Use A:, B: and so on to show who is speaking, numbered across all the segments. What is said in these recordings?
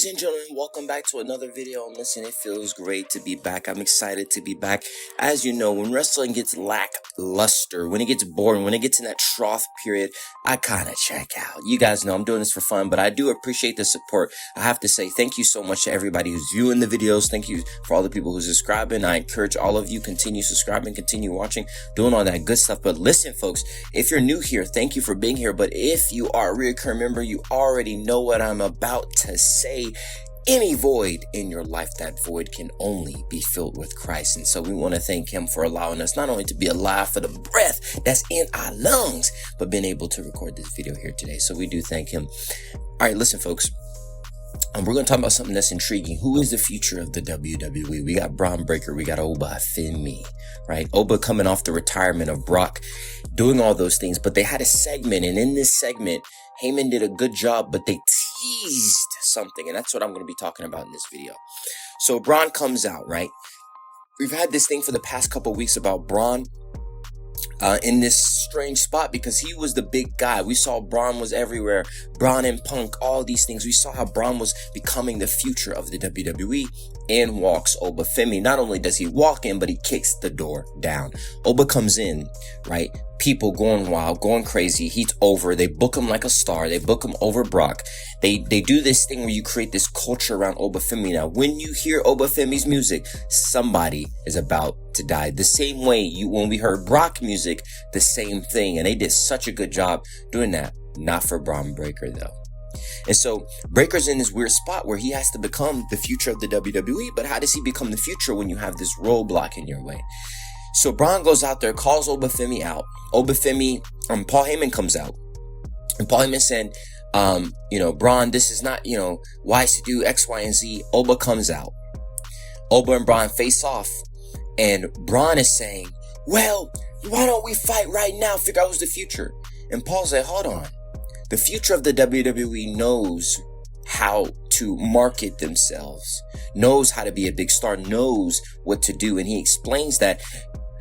A: Ladies and gentlemen, welcome back to another video. And listen, it feels great to be back. I'm excited to be back. As you know, when wrestling gets lackluster, when it gets boring, when it gets in that trough period, I kind of check out. You guys know I'm doing this for fun, but I do appreciate the support. I have to say thank you so much to everybody who's viewing the videos. Thank you for all the people who's subscribing. I encourage all of you continue subscribing, continue watching, doing all that good stuff. But listen, folks, if you're new here, thank you for being here. But if you are a recurring member, you already know what I'm about to say. Any void in your life, that void can only be filled with Christ. And so we want to thank him for allowing us not only to be alive for the breath that's in our lungs, but being able to record this video here today. So we do thank him. All right, listen, folks. We're going to talk about something that's intriguing. Who is the future of the WWE? We got BRON Breakker. We got OBA, FEMI, right? OBA coming off the retirement of Brock, doing all those things. But they had a segment, and in this segment, Heyman did a good job, but they teased something. And that's what I'm going to be talking about in this video. So BRON comes out, right? We've had this thing for the past couple of weeks about BRON in this strange spot because he was the big guy. We saw BRON was everywhere. BRON and Punk, all these things. We saw how BRON was becoming the future of the WWE. In walks Oba Femi. Not only does he walk in, but he kicks the door down. Oba comes in, right? People going wild, going crazy. He's over. They book him like a star. They book him over Brock. They do this thing where you create this culture around Oba Femi. Now, when you hear Oba Femi's music, somebody is about to die. The same way when we heard Brock music, the same thing. And they did such a good job doing that. Not for BRON Breakker, though. And so Breakker's in this weird spot where he has to become the future of the WWE. But how does he become the future when you have this roadblock in your way? So BRON goes out there, calls Oba Femi out. Oba Femi, Paul Heyman comes out. And Paul Heyman said, BRON, this is not, wise to do X, Y, and Z. Oba comes out. Oba and BRON face off. And BRON is saying, well, why don't we fight right now? Figure out who's the future. And Paul's like, hold on. The future of the WWE knows how to market themselves, knows how to be a big star, knows what to do. And he explains that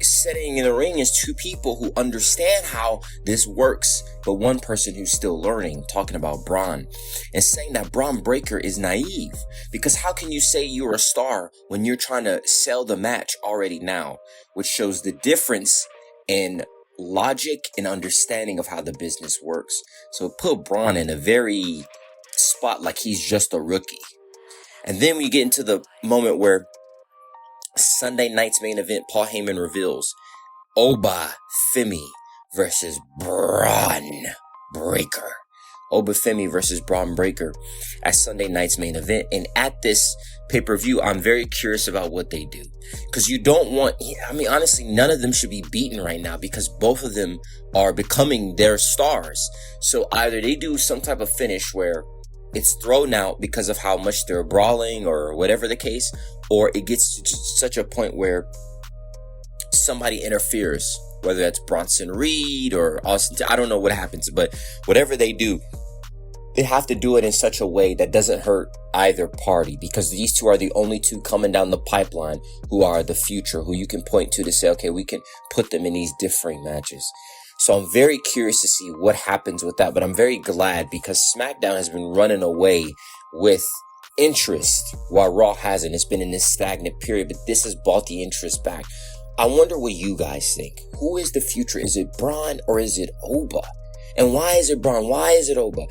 A: sitting in the ring is two people who understand how this works, but one person who's still learning, talking about BRON, and saying that BRON Breakker is naive. Because how can you say you're a star when you're trying to sell the match already now? Which shows the difference in logic and understanding of how the business works. So it put BRON in a very spot like he's just a rookie. And then we get into the moment where Sunday night's main event, Paul Heyman reveals Oba Femi versus BRON Breakker. Oba Femi versus BRON Breakker at Sunday night's main event. And at this pay-per-view, I'm very curious about what they do. Because you don't want, honestly, none of them should be beaten right now because both of them are becoming their stars. So either they do some type of finish where it's thrown out because of how much they're brawling or whatever the case, or it gets to such a point where somebody interferes, whether that's Bronson Reed or Austin. I don't know what happens, but whatever they do, they have to do it in such a way that doesn't hurt either party, because these two are the only two coming down the pipeline who are the future, who you can point to say, okay, we can put them in these differing matches. So I'm very curious to see what happens with that, but I'm very glad because SmackDown has been running away with interest while Raw hasn't. It's been in this stagnant period, but this has brought the interest back. I wonder what you guys think. Who is the future? Is it BRON or is it Oba? And why is it BRON? Why is it Oba?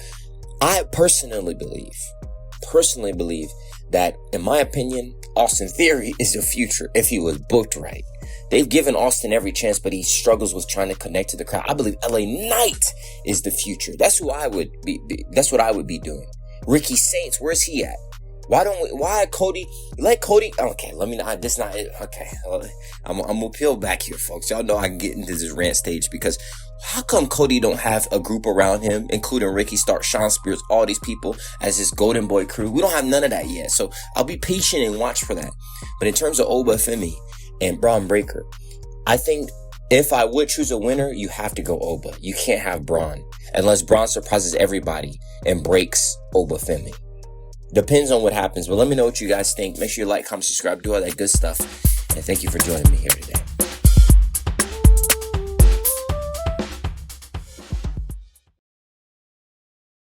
A: I personally believe that, in my opinion, Austin Theory is the future if he was booked right. They've given Austin every chance, but he struggles with trying to connect to the crowd. I believe LA Knight is the future. That's who I would be. That's what I would be doing. Ricky Saints, where's he at? Why Cody? Let Cody. Okay, let me not. This not it. Okay, I'm gonna peel back here, folks. Y'all know I can get into this rant stage because how come Cody don't have a group around him, including Ricky Stark, Sean Spears, all these people as his Golden Boy crew? We don't have none of that yet, so I'll be patient and watch for that. But in terms of Oba Femi and BRON Breakker, I think if I would choose a winner, you have to go Oba. You can't have BRON unless BRON surprises everybody and breaks Oba Femi. Depends on what happens, but let me know what you guys think. Make sure you like, comment, subscribe, do all that good stuff. And thank you for joining me here today.